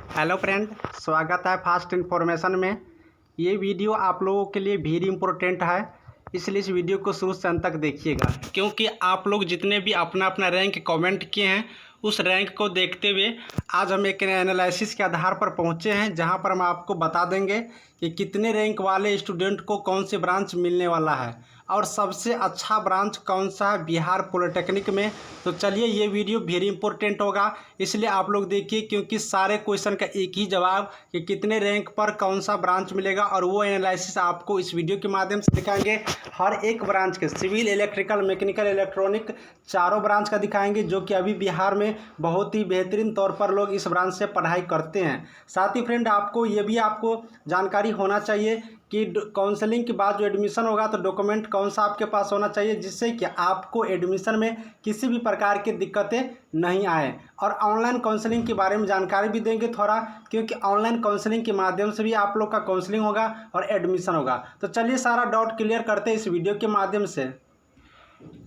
Hello friend, स्वागत है fast information में। ये वीडियो आप लोगों के लिए वेरी इंपॉर्टेंट है, इसलिए इस वीडियो को शुरू से अंत तक देखिएगा, क्योंकि आप लोग जितने भी अपना अपना रैंक कमेंट किए हैं उस रैंक को देखते हुए आज हम एक एनालिसिस के आधार पर पहुंचे हैं, जहां पर हम आपको बता देंगे कि कितने रैंक वाले स्टूडेंट को कौन से ब्रांच मिलने वाला है और सबसे अच्छा ब्रांच कौन सा है बिहार पॉलिटेक्निक में। तो चलिए, ये वीडियो वेरी इंपॉर्टेंट होगा, इसलिए आप लोग देखिए, क्योंकि सारे क्वेश्चन का एक ही जवाब कि कितने रैंक पर कौन सा ब्रांच मिलेगा और वो एनालिसिस आपको इस वीडियो के माध्यम से दिखाएंगे। हर एक ब्रांच के सिविल, इलेक्ट्रिकल, मैकेनिकल, इलेक्ट्रॉनिक चारों ब्रांच का दिखाएंगे, जो कि अभी बिहार में बहुत ही बेहतरीन तौर पर लोग इस ब्रांच से पढ़ाई करते हैं। साथ ही फ्रेंड, आपको ये भी आपको जानकारी होना चाहिए कि काउंसलिंग के बाद जो एडमिशन होगा तो डॉक्यूमेंट कौन सा आपके पास होना चाहिए, जिससे कि आपको एडमिशन में किसी भी प्रकार की दिक्कतें नहीं आए। और ऑनलाइन काउंसलिंग के बारे में जानकारी भी देंगे थोड़ा, क्योंकि ऑनलाइन काउंसलिंग के माध्यम से भी आप लोग का काउंसलिंग होगा और एडमिशन होगा। तो चलिए, सारा डाउट क्लियर करते हैं इस वीडियो के माध्यम से।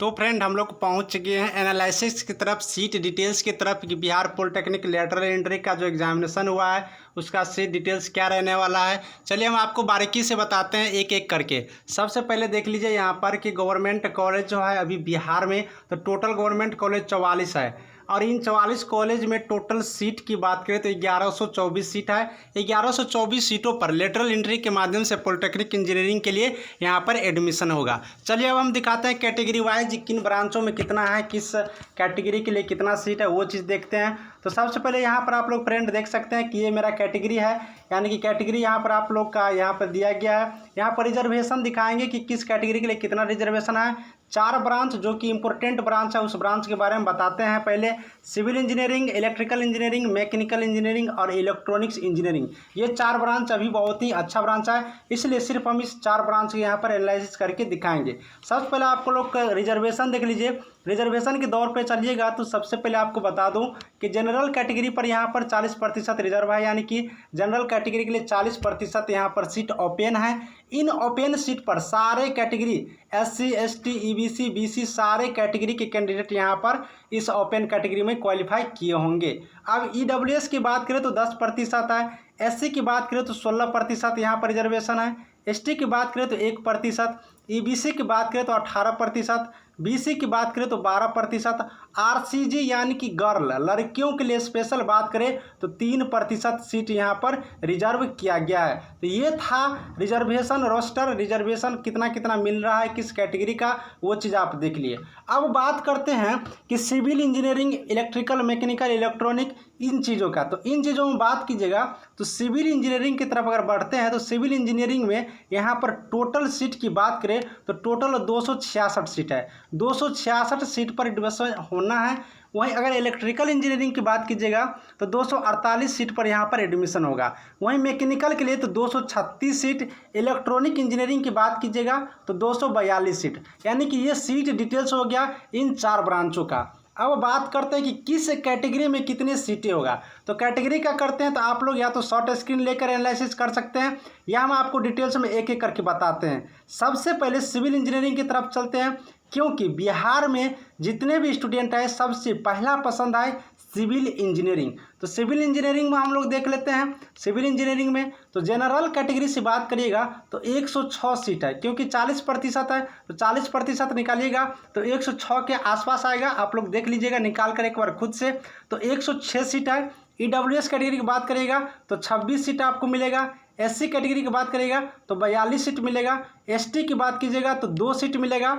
तो फ्रेंड, हम लोग पहुंच गए हैं एनालिसिस की तरफ, सीट डिटेल्स की तरफ कि बिहार पॉलिटेक्निक लेटरल एंट्री का जो एग्जामिनेशन हुआ है उसका सीट डिटेल्स क्या रहने वाला है। चलिए, हम आपको बारीकी से बताते हैं एक एक करके। सबसे पहले देख लीजिए यहाँ पर कि गवर्नमेंट कॉलेज जो है अभी बिहार में, तो टोटल गवर्नमेंट कॉलेज 44 है और इन 44 कॉलेज में टोटल सीट की बात करें तो 1124 सीट है। 1124 सीटों पर लेटरल एंट्री के माध्यम से पॉलिटेक्निक इंजीनियरिंग के लिए यहाँ पर एडमिशन होगा। चलिए, अब हम दिखाते हैं कैटेगरी वाइज किन ब्रांचों में कितना है, किस कैटेगरी के लिए कितना सीट है, वो चीज़ देखते हैं। तो सबसे पहले यहाँ पर आप लोग फ्रेंड देख सकते हैं कि ये मेरा कैटेगरी है, यानी कि कैटेगरी यहाँ पर आप लोग का यहाँ पर दिया गया है। यहाँ पर रिजर्वेशन दिखाएंगे कि किस कैटेगरी के लिए कितना रिजर्वेशन है। 4 ब्रांच जो कि इंपॉर्टेंट ब्रांच है, उस ब्रांच के बारे में बताते हैं। पहले civil engineering, electrical engineering, mechanical engineering और इलेक्ट्रॉनिक्स इंजीनियरिंग, ये 4 ब्रांच अभी बहुत ही अच्छा ब्रांच है, इसलिए सिर्फ हम इस 4 ब्रांच के यहाँ पर एनालिसिस करके दिखाएंगे। सबसे पहले आपको लोग रिजर्वेशन देख लीजिए। रिजर्वेशन के दौर पे चलिएगा तो सबसे पहले आपको बता दूं कि जनरल कैटेगरी पर यहाँ पर 40% रिजर्व है, यानी कि जनरल कैटेगरी के लिए 40% यहाँ पर सीट ओपन है। इन ओपन सीट पर सारे category SC, ST, EBC, BC सारे कैटेगरी के कैंडिडेट यहाँ पर इस ओपन कैटेगरी में क्वालिफाई किए होंगे। अब EWS की बात करें तो 10% है, SC की बात करें तो 16% यहाँ पर रिजर्वेशन है, ST की बात करें तो 1%, EBC की बात करें तो 18%, BC की बात करें तो 12%, RCG यानी कि गर्ल लड़कियों के लिए स्पेशल बात करें तो 3% सीट यहाँ पर रिजर्व किया गया है। तो ये था रिजर्वेशन रोस्टर, रिजर्वेशन कितना कितना मिल रहा है किस कैटेगरी का, वो चीज़ आप देख लिए। अब बात करते हैं कि civil engineering, electrical, mechanical, electronic, इन चीज़ों का। तो इन चीज़ों में बात कीजिएगा तो सिविल इंजीनियरिंग की तरफ अगर बढ़ते हैं तो सिविल इंजीनियरिंग में यहाँ पर टोटल सीट की बात करें तो टोटल 266 सीट है। 266 सीट पर एडमिशन होना है। वहीं अगर इलेक्ट्रिकल इंजीनियरिंग की बात कीजिएगा तो 248 सीट पर यहाँ पर एडमिशन होगा। वहीं मैकेनिकल के लिए तो 236 सीट, इलेक्ट्रॉनिक इंजीनियरिंग की बात कीजिएगा तो 242 सीट, यानी कि ये सीट डिटेल्स हो गया इन 4 ब्रांचों का। अब बात करते हैं कि किस कैटेगरी में कितनी सीटें होगा। तो कैटेगरी का करते हैं तो आप लोग या तो शॉर्ट स्क्रीन लेकर एनालिसिस कर सकते हैं या हम आपको डिटेल्स में एक एक करके बताते हैं। सबसे पहले सिविल इंजीनियरिंग की तरफ चलते हैं, क्योंकि बिहार में जितने भी स्टूडेंट आए सबसे पहला पसंद आए सिविल इंजीनियरिंग। तो सिविल इंजीनियरिंग में हम लोग देख लेते हैं। सिविल इंजीनियरिंग में तो जनरल कैटेगरी से बात करिएगा तो 106 सीट है, क्योंकि 40% है तो 40% निकालिएगा तो 106 के आसपास आएगा। आप लोग देख लीजिएगा निकाल कर एक बार खुद से। तो 106 सीट है। EWS कैटेगरी की बात करिएगा तो 26 सीट आपको मिलेगा। SC कैटेगरी की बात करिएगा तो 42 सीट मिलेगा। ST की बात कीजिएगा तो 2 सीट मिलेगा।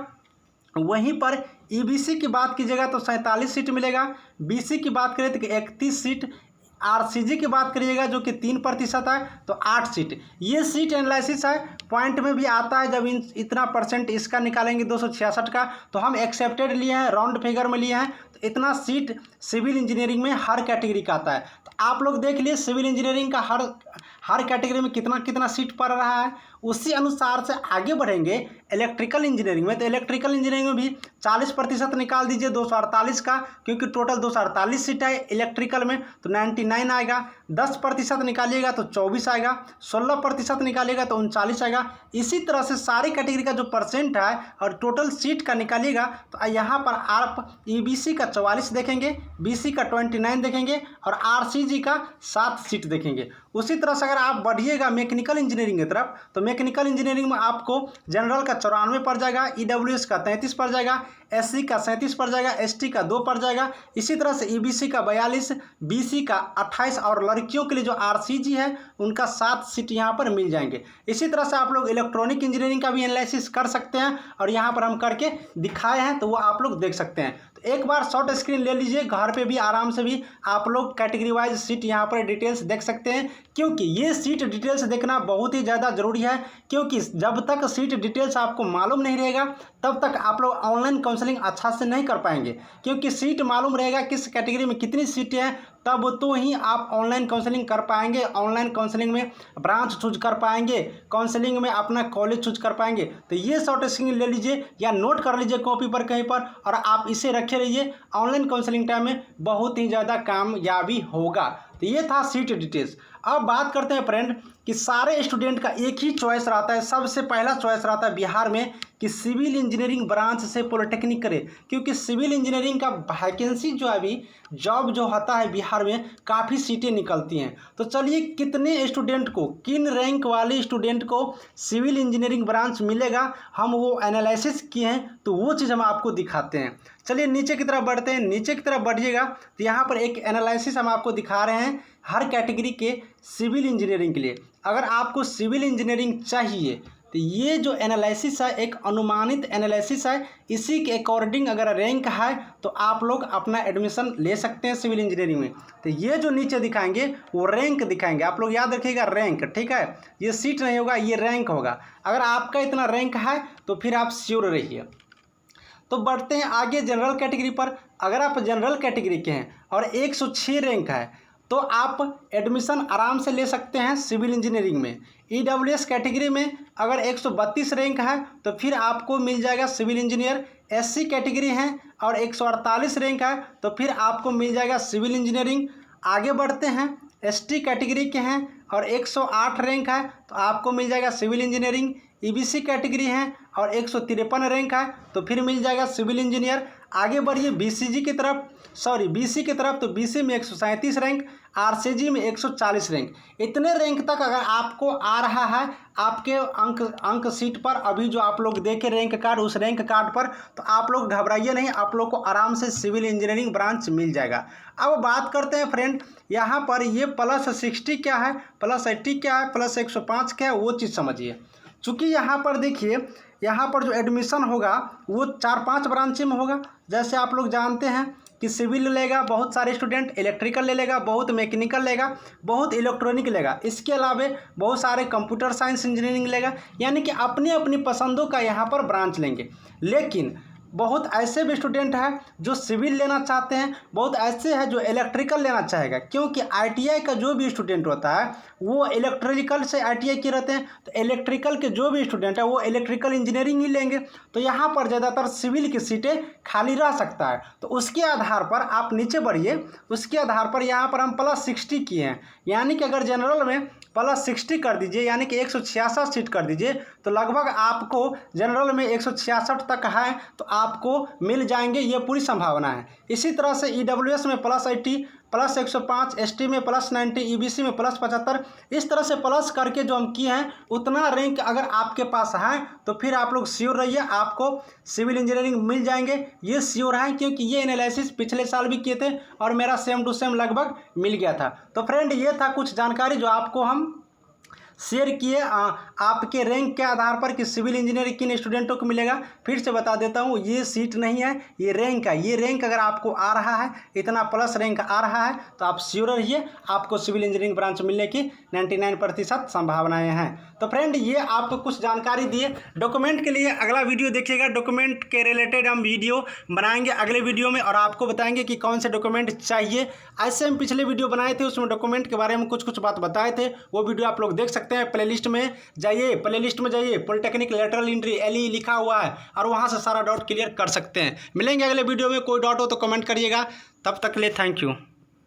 वहीं पर EBC की बात कीजिएगा तो 47 सीट मिलेगा। BC की बात करें तो 31 सीट। RCG की बात करिएगा जो कि 3% है तो 8 सीट। ये सीट एनालिसिस है, पॉइंट में भी आता है। जब इतना परसेंट इसका निकालेंगे 266 का तो हम एक्सेप्टेड लिए हैं, राउंड फिगर में लिए हैं, तो इतना सीट सिविल इंजीनियरिंग में हर कैटेगरी का आता है। तो आप लोग देख लिए सिविल इंजीनियरिंग का हर कैटेगरी में कितना कितना सीट पड़ रहा है। उसी अनुसार से आगे बढ़ेंगे इलेक्ट्रिकल इंजीनियरिंग में, तो इलेक्ट्रिकल इंजीनियरिंग में भी 40% निकाल दीजिए 248 का, क्योंकि टोटल 248 सीट है इलेक्ट्रिकल में, तो 99 आएगा। 10% निकालिएगा तो 24 आएगा, 16% निकालिएगा तो 39 आएगा। इसी तरह से सारी कैटेगरी का जो परसेंट है और टोटल सीट का निकालिएगा, तो यहाँ पर आप ईबीसी का 44 देखेंगे, बीसी का 29 देखेंगे और आरसीजी का 7 सीट देखेंगे। उसी तरह से अगर आप बढ़िएगा मैकेनिकल इंजीनियरिंग की तरफ, तो मैकेनिकल इंजीनियरिंग में आपको जनरल का 94 पड़ जाएगा, ईडब्ल्यूएस का 33 पड़ जाएगा, एससी का 37 पड़ जाएगा, एसटी का 2 पड़ जाएगा। इसी तरह से ईबीसी का 42, बीसी का 28 और लड़कियों के लिए जो आरसीजी है उनका 7 सीट यहाँ पर मिल जाएंगे। इसी तरह से आप लोग इलेक्ट्रॉनिक इंजीनियरिंग का भी एनालिसिस कर सकते हैं और यहाँ पर हम करके दिखाए हैं, तो वो आप लोग देख सकते हैं। तो एक बार शॉर्ट स्क्रीन ले लीजिए, घर पे भी आराम से भी आप लोग कैटेगरी वाइज सीट यहाँ पर डिटेल्स देख सकते हैं, क्योंकि ये सीट डिटेल्स देखना बहुत ही ज़्यादा ज़रूरी है। क्योंकि जब तक सीट डिटेल्स आपको मालूम नहीं रहेगा तब तक आप लोग ऑनलाइन काउंसलिंग अच्छा से नहीं कर पाएंगे, क्योंकि सीट मालूम रहेगा किस कैटेगरी में कितनी सीटें हैं, तब तो ही आप ऑनलाइन काउंसलिंग कर पाएंगे, ऑनलाइन काउंसलिंग में ब्रांच चूज कर पाएंगे, काउंसलिंग में अपना कॉलेज चूज कर पाएंगे। तो ये शॉर्ट स्क्रीन ले लीजिए या नोट कर लीजिए कॉपी पर कहीं पर, और आप इसे रखे रहिए, ऑनलाइन काउंसलिंग टाइम में बहुत ही ज़्यादा कामयाबी होगा। तो ये था सीट डिटेल्स। अब बात करते हैं फ्रेंड कि सारे स्टूडेंट का एक ही चॉइस रहता है, सबसे पहला चॉइस रहता है बिहार में कि सिविल इंजीनियरिंग ब्रांच से पॉलिटेक्निक करे, क्योंकि सिविल इंजीनियरिंग का वैकेंसी जो अभी जॉब जो होता है बिहार में काफ़ी सीटें निकलती हैं। तो चलिए कितने स्टूडेंट को, किन रैंक वाले स्टूडेंट को सिविल इंजीनियरिंग ब्रांच मिलेगा, हम वो एनालिसिस किए हैं, तो वो चीज़ हम आपको दिखाते हैं। चलिए नीचे की तरफ बढ़ते हैं। नीचे की तरफ बढ़िएगा तो यहाँ पर एक एनालिसिस हम आपको दिखा रहे हैं हर कैटेगरी के सिविल इंजीनियरिंग के लिए। अगर आपको सिविल इंजीनियरिंग चाहिए तो ये जो एनालिसिस है एक अनुमानित एनालिसिस है, इसी के अकॉर्डिंग अगर रैंक है तो आप लोग अपना एडमिशन ले सकते हैं सिविल इंजीनियरिंग में। तो ये जो नीचे दिखाएंगे वो रैंक दिखाएंगे, आप लोग याद रखिएगा रैंक, ठीक है, ये सीट नहीं होगा, ये रैंक होगा। अगर आपका इतना रैंक है तो फिर आप श्योर रहिए। तो बढ़ते हैं आगे जनरल कैटेगरी पर। अगर आप जनरल कैटेगरी के हैं और 106 रैंक है तो आप एडमिशन आराम से ले सकते हैं सिविल इंजीनियरिंग में। ईडब्ल्यूएस कैटेगरी में अगर 132 रैंक है तो फिर आपको मिल जाएगा सिविल इंजीनियर। एससी कैटेगरी है और 148 रैंक है तो फिर आपको मिल जाएगा सिविल इंजीनियरिंग। आगे बढ़ते हैं, एसटी कैटेगरी के हैं और 108 रैंक है तो आपको मिल जाएगा सिविल इंजीनियरिंग। ईबीसी कैटेगरी है और 153 रैंक है तो फिर मिल जाएगा सिविल इंजीनियर। आगे बढ़िए बीसी की तरफ, तो बीसी में 137 रैंक, आरसीजी में 140 रैंक। इतने रैंक तक अगर आपको आ रहा है आपके अंक सीट पर, अभी जो आप लोग देखे रैंक कार्ड, उस रैंक कार्ड पर, तो आप लोग घबराइए नहीं, आप लोग को आराम से सिविल इंजीनियरिंग ब्रांच मिल जाएगा। अब बात करते हैं फ्रेंड यहाँ पर ये +60 क्या है, +80 क्या है, +105 क्या है, वो चीज़ समझिए। चूँकि यहाँ पर देखिए, यहाँ पर जो एडमिशन होगा वो 4-5 ब्रांचें में होगा। जैसे आप लोग जानते हैं कि सिविल लेगा बहुत सारे स्टूडेंट, इलेक्ट्रिकल ले लेगा बहुत, मैकेनिकल लेगा बहुत, इलेक्ट्रॉनिक लेगा, इसके अलावा बहुत सारे कंप्यूटर साइंस इंजीनियरिंग लेगा, यानी कि अपनी अपनी पसंदों का यहाँ पर ब्रांच लेंगे। लेकिन बहुत ऐसे भी स्टूडेंट हैं जो सिविल लेना चाहते हैं, बहुत ऐसे हैं जो इलेक्ट्रिकल लेना चाहेगा, क्योंकि आईटीआई का जो भी स्टूडेंट होता है वो इलेक्ट्रिकल से आईटीआई के रहते हैं, तो इलेक्ट्रिकल के जो भी स्टूडेंट है वो इलेक्ट्रिकल इंजीनियरिंग ही लेंगे। तो यहाँ पर ज़्यादातर सिविल की सीटें खाली रह सकता है। तो उसके आधार पर आप नीचे बढ़िए, उसके आधार पर यहाँ पर हम +60 किए हैं, यानी कि अगर जनरल में +60 कर दीजिए, यानी कि 166 सीट कर दीजिए, तो लगभग आपको जनरल में 166 तक है तो आपको मिल जाएंगे, ये पूरी संभावना है। इसी तरह से ईडब्ल्यूएस में +80, +105, एसटी में +90, ईबीसी में +75, इस तरह से प्लस करके जो हम किए हैं उतना रैंक अगर आपके पास है तो फिर आप लोग श्योर रहिए आपको सिविल इंजीनियरिंग मिल जाएंगे। ये श्योर है क्योंकि ये एनालिसिस पिछले साल भी किए थे और मेरा सेम टू सेम लगभग मिल गया था। तो फ्रेंड ये था कुछ जानकारी जो आपको हम शेयर किए आपके रैंक के आधार पर कि सिविल इंजीनियरिंग किन स्टूडेंटों को मिलेगा। फिर से बता देता हूँ, ये सीट नहीं है, ये रैंक है। ये रैंक अगर आपको आ रहा है, इतना प्लस रैंक आ रहा है, तो आप श्योर रहिए आपको सिविल इंजीनियरिंग ब्रांच मिलने की 99% संभावनाएं हैं। तो फ्रेंड ये आपको कुछ जानकारी दिए। डॉक्यूमेंट के लिए अगला वीडियो देखिएगा, डॉक्यूमेंट के रिलेटेड हम वीडियो बनाएंगे अगले वीडियो में और आपको बताएंगे कि कौन से डॉक्यूमेंट चाहिए। ऐसे हम पिछले वीडियो बनाए थे, उसमें डॉक्यूमेंट के बारे में कुछ बात बताए थे, वो वीडियो आप लोग देख सकते हैं। सकते हैं प्लेलिस्ट में जाइए, प्लेलिस्ट में जाइए, पॉलिटेक्निक लेटरल एंट्री LE लिखा हुआ है और वहाँ से सारा डाउट क्लियर कर सकते हैं। मिलेंगे अगले वीडियो में, कोई डाउट हो तो कमेंट करिएगा। तब तक के लिए थैंक यू।